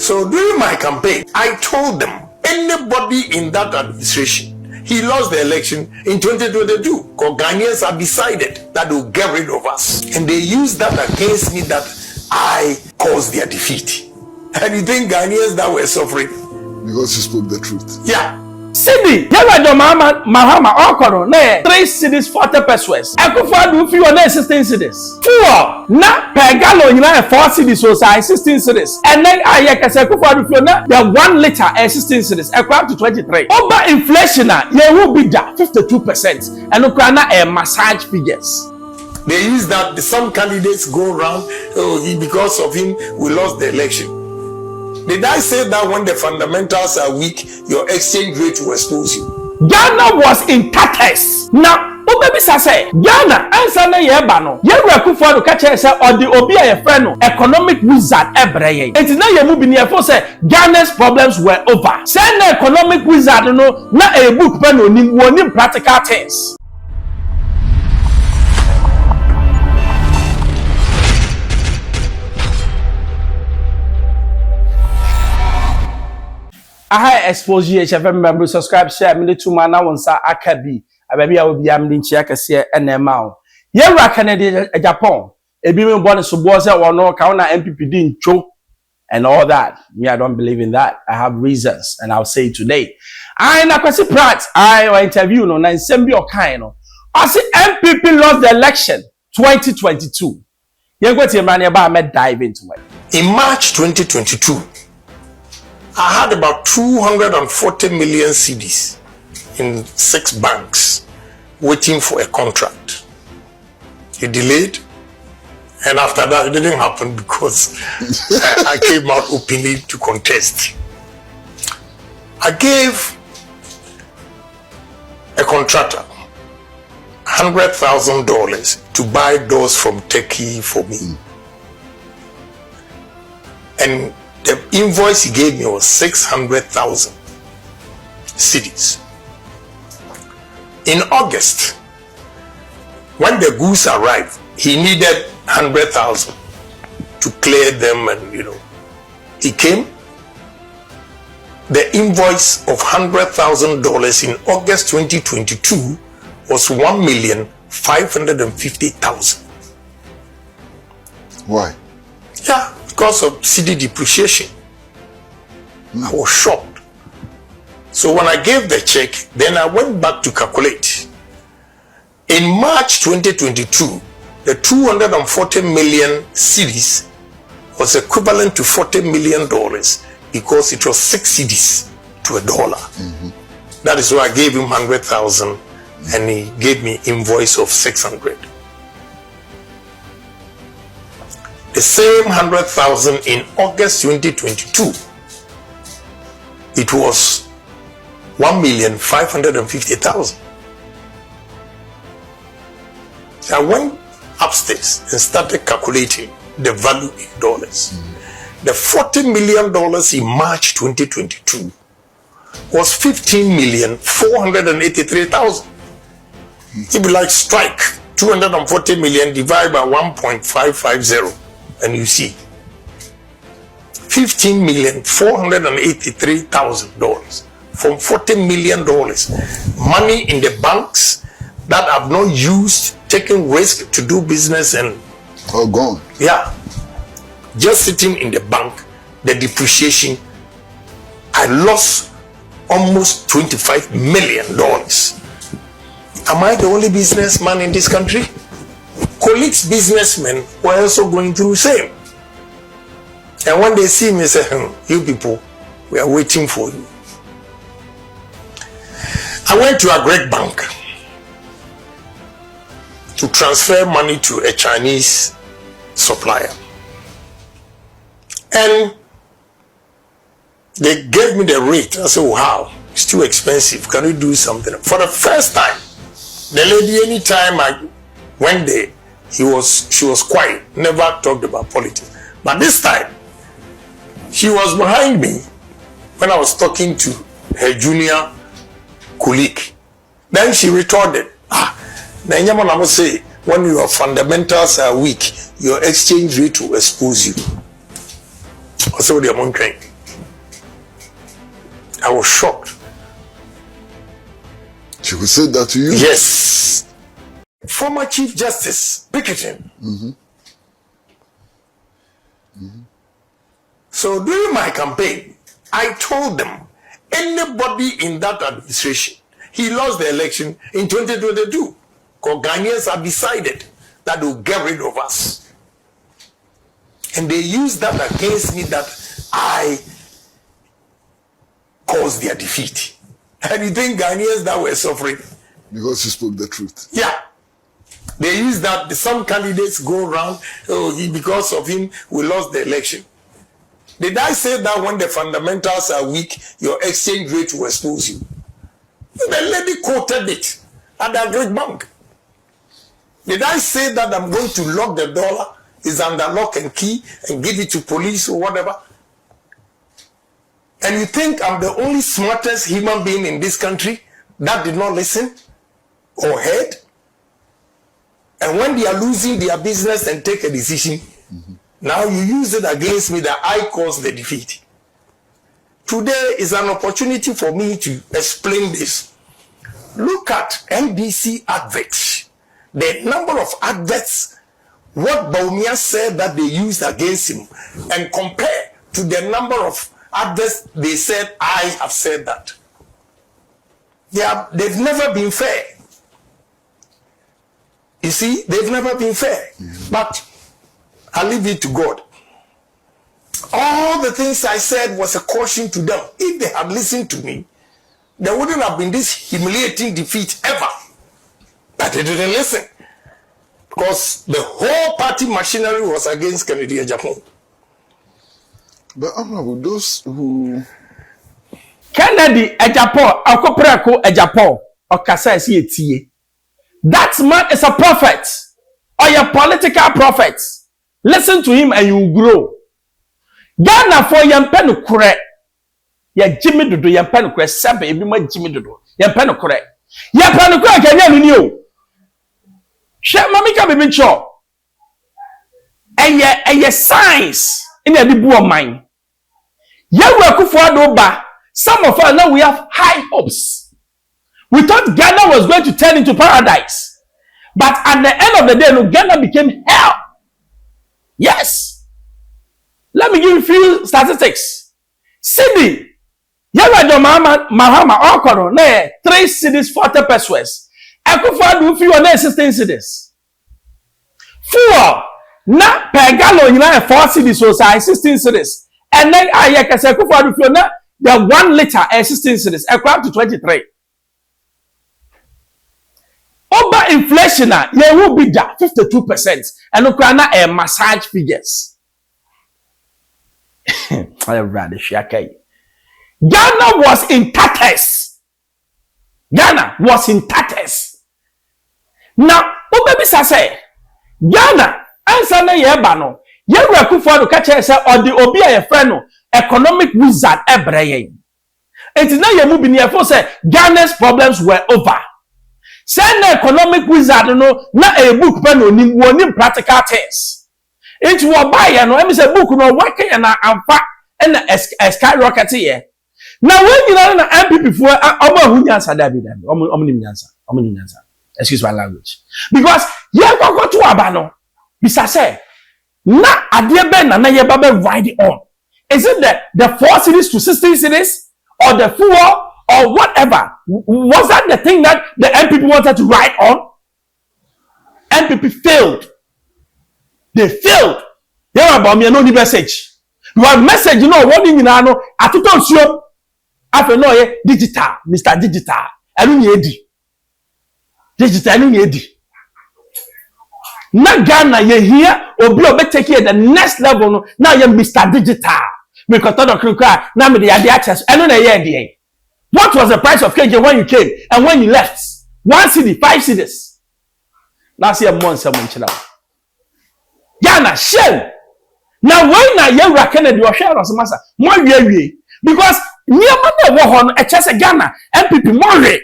So during my campaign, I told them, anybody in that administration, he lost the election in 2022 because Ghanaians have decided that they'll get rid of us. And they used that against me that I caused their defeat. And you think Ghanaians that were suffering? Because you spoke the truth. Yeah. Sidi, yawa Mahama okoro na 3 cedis 40 pesos. Ekufo do fi on 16 cedis. Fuo na per gallon nyina 4 cedis so sai 16 cedis. And then aye kase Ekufo do fi na the 1 liter 16 cedis. Ekwa to 23. Over inflation na ye will be da 52%. And okra na massage figures. They use that some candidates go around, because of him we lost the election. Did I say that when the fundamentals are weak, your exchange rate will expose you? Ghana was in tatters. Now, Obabi say Ghana answer na ye ba no. Ye Akufo do ka che say odi obi a ye friend economic wizard ebreye. Enti na ye mu bi ne ye say Ghana's problems were over. Say na economic wizard no na a book pen onim practical things. I expose you HFM member subscribe share me to man na wonsa akabi ababi a obi am nchi akase enema o ye wura Canada Agyapong ebi me born so bo say wono ka na MPP din cho and all that. Me, I don't believe in that. I have reasons and I'll say it today. I na kwesi prat I interview no na nsem bi okan no I say MPP lost the election 2022. Ye go tie man ba me dive into it. In March 2022, I had about 240 million cedis in 6 banks waiting for a contract. It delayed, and after that, it didn't happen because I came out openly to contest. I gave a contractor $100,000 to buy doors from Turkey for me. And the invoice he gave me was 600,000 cedis. In August, when the goods arrived, he needed 100,000 to clear them, and he came. The invoice of $100,000 in August 2022 was 1,550,000. Why? Yeah. Because of cedi depreciation. I was shocked. So when I gave the check, then I went back to calculate. In March 2022, the 240 million cedis was equivalent to $40 million because it was 6 cedis to $1. That is why I gave him 100,000 and he gave me invoice of 600. The same 100,000 in August 2022, it was 1,550,000. So I went upstairs and started calculating the value in dollars. The $40 million in March 2022 was 15,483,000. If you like strike 240 million divided by 1.550. And you see, $15,483,000 from $40 million, money in the banks that have not used, taking risk to do business and all gone. Yeah, just sitting in the bank. The depreciation, I lost almost $25 million. Am I the only businessman in this country? Colleagues, businessmen were also going through the same. And when they see me, they say, you people, we are waiting for you. I went to a great bank to transfer money to a Chinese supplier. And they gave me the rate. I said, wow, it's too expensive. Can we do something? For the first time, the lady, anytime I went there, she was quiet, never talked about politics. But this time, she was behind me when I was talking to her junior colleague. Then she retorted, say, when your fundamentals are weak, your exchange rate will expose you. So the amount was shocked. She would say that to you? Yes. Former Chief Justice Picketing. So during my campaign, I told them, anybody in that administration, he lost the election in 2022. Because Ghanaians have decided that they'll get rid of us. And they used that against me, that I caused their defeat. And you think Ghanaians that were suffering? Because you spoke the truth. Yeah. They use that. Some candidates go around, because of him, we lost the election. Did I say that when the fundamentals are weak, your exchange rate will expose you? The lady quoted it at the Great Bank. Did I say that I'm going to lock the dollar, is under lock and key, and give it to police or whatever? And you think I'm the only smartest human being in this country that did not listen or heard? And when they are losing their business and take a decision, now you use it against me that I caused the defeat. Today is an opportunity for me to explain this. Look at NBC adverts. The number of adverts, what Bawumia said that they used against him, and compare to the number of adverts they said I have said that. They've never been fair. You see, they've never been fair. But I leave it to God. All the things I said was a caution to them. If they had listened to me, there wouldn't have been this humiliating defeat ever. But they didn't listen. Because the whole party machinery was against Kennedy Agyapong. But honorable, those who... Kennedy Agyapong, Akopreko Agyapong, Okasa Esi. That man is a prophet. Or a political prophet. Listen to him and you grow. Ghana for yempenu kure. Ya Jimmy Dudu yempenu kure sebe ebi mo Jimmy Dudu. Yempenu kure. Yempenu kure kenya nuni o. She mami ka bibi cho. Eye science in a dibu of mine. Yewu akufo adoba. Some of us now we have high hopes. We thought Ghana was going to turn into paradise. But at the end of the day, no, Ghana became hell. Yes. Let me give you a few statistics. Sydney. Yawa Mahama Okoro. 3 cities, 40 pesos. Ekufa do few on 16 cities. 4. Na per gallon, 4 cities, so 16 cities. And then I can say Ekufa do few na the 1 liter 16 cities. Ekwa to 23. Over inflation, there will be that 52%. And Ukraine massage figures. Ghana was in tatters. Ghana was in tatters. Now, baby say Ghana, answer na yeba no. Ye Akufo do catch say or the obi a friend economic wizard ebreye. It is now ye mu bi ne for say Ghana's problems were over. Send the economic wizard no na a book pen onim practical things. It will buy no em say book no working na amfa and a skyrocket here. Now when you na MPP for omo hu nyansa da bi da. Omo nim nyansa. Excuse my language. Because ye go to aba no. Bisa say na ade be na ye ba be ride on. Is it the 4 cities to 16 cities or the 4 or whatever? Was that the thing that the MPP wanted to ride on? MPP failed. They failed. They were about me no the message. Your message, you know, what you know, I told you, I know digital, Mr. Digital. I don't need digital. I don't need. Now Ghana, you here, or be take it the next level. Now you're Mr. Digital. Because now me the access. I don't know. What was the price of KJ when you came and when you left? 1 city, 5 cities. Last year, months, Ghana, shame. Now, when I hear Kennedy or share as a master, more because near Monday war a chess Ghana, MPP more.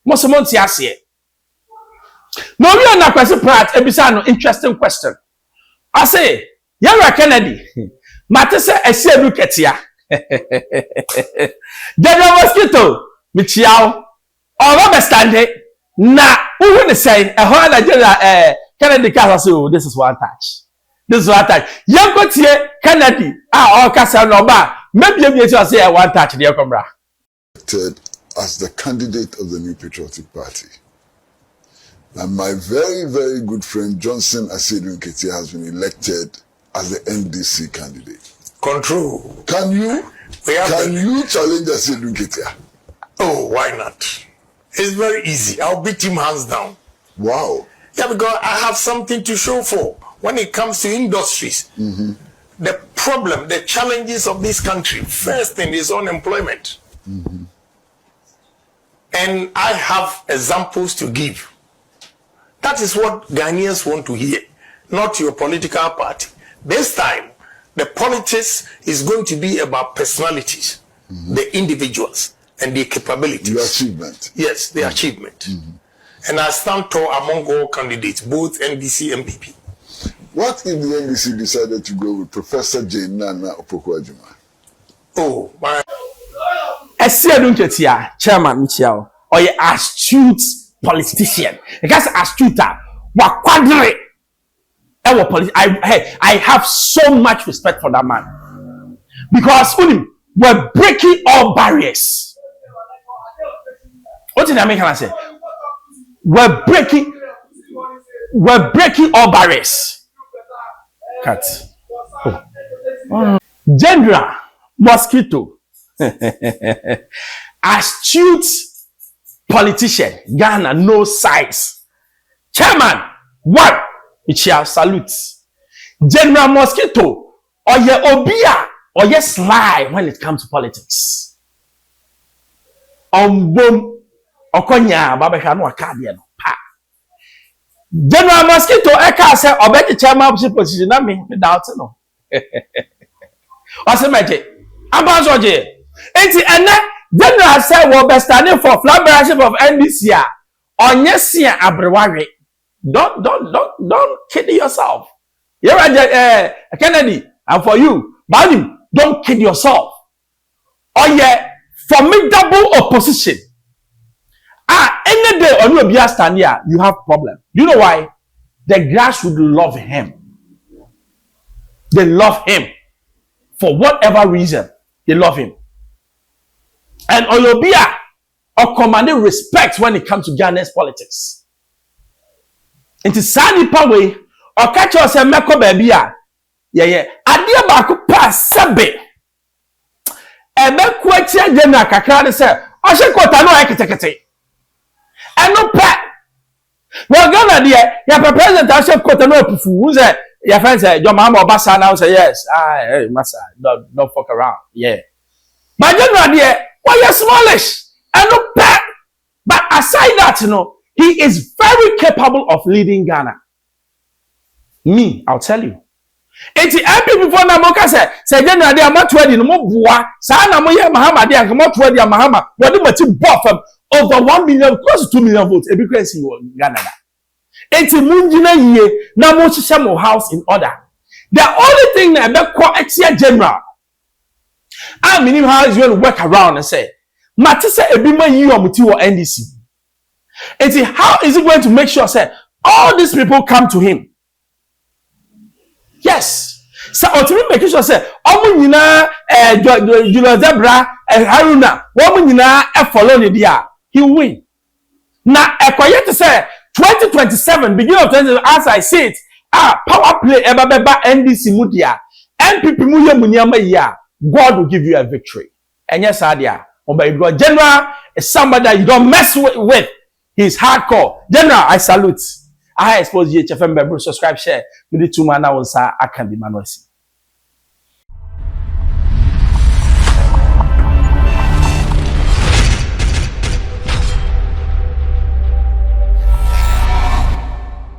Most months, yes, here. No, we are not question, Pratt, a interesting question. I say, Yara Kennedy, Matessa, I say, look at here. General Mosquito, Michiao, or Robert Stanley. Na, who will say a whole Nigeria, Kennedy Castle, this is one touch. This is one touch. Young Cotier, Kennedy, or Casanova, maybe you say one touch, dear Combra. As the candidate of the New Patriotic Party. And my very, very good friend Johnson Asedu Nketia has been elected as the NDC candidate. Control. Can you challenge Asedu Nketia? Oh, why not? It's very easy. I'll beat him hands down. Wow. Yeah, because I have something to show for. When it comes to industries, the problem, the challenges of this country, first thing is unemployment. And I have examples to give. That is what Ghanaians want to hear, not your political party. This time, the politics is going to be about personalities, the individuals, and their capabilities. The achievement. Yes, the achievement. And I stand tall among all candidates, both NDC and PP. What if the NDC decided to go with Professor J. Nana Opoku-Agyeman? Oh, my. Asedu Nketia, Chairman Michiao, or an astute politician. Because astute, what quadri? I have so much respect for that man. Because we're breaking all barriers. What did I make her say? We're breaking all barriers. Cut. Oh. General Mosquito. Astute politician. Ghana, no size. Chairman, one. It shall salute. General Mosquito. Or ye obia. Or ye sly when it comes to politics. Boom. Okonya babesha no akade no pa. General Mosquito eka say obedi chairman position na me doubt no. Ose meje. Abanzo je. Enti ene General say we be standing for flag bearership of NDC a onye sia abrewawe. Don't kid yourself. You Kennedy, and for you, Bawumia, don't kid yourself. Oye formidable opposition. Any day on your beer stand here, you have problem. You know why? The grass would love him. They love him. For whatever reason, they love him. And on your beer, or commanding respect when it comes to Ghana's politics. Into Sani Pawe, or catch us a Meko Babia. Yeah. Adia Baku pass Sabe. And Mekwatia General Kakran said, I should quote no architect. And no pet. Well, Ghana, dear, your president, I should quote no who's a your friend said, your mama or Bassa now say yes. Hey, Massa, don't fuck around. Yeah. But General, dear, why you smallish? And no pet. But aside that, he is very capable of leading Ghana. Me, I'll tell you. It's the MP before Namoka say General, they are not ready no more. Sana Moya Mahama, they are not ready. Mahama, what do you buff over 1 million, close to 2 million votes? A big crazy in Ghana. It's a Munjina ye, Namo house in order. The only thing that I ex General, I mean, how is going to work around and say, Matisa Ebima you or Muti or NDC. And see, how is he going to make sure say all these people come to him? Yes. So ultimately making sure say Omunina Julius Zebra Haruna, Womunina follow the dia, he will win. Now quiet to say 2027, beginning of 2027, as I see it, power play ebabeba NDC mudia, NPP muya munyama ya, God will give you a victory. And yes, Adia, God General is somebody that you don't mess with. He's hardcore. General, I salute. I expose you, HFM, subscribe, share. We need 2 man now, I can be manual.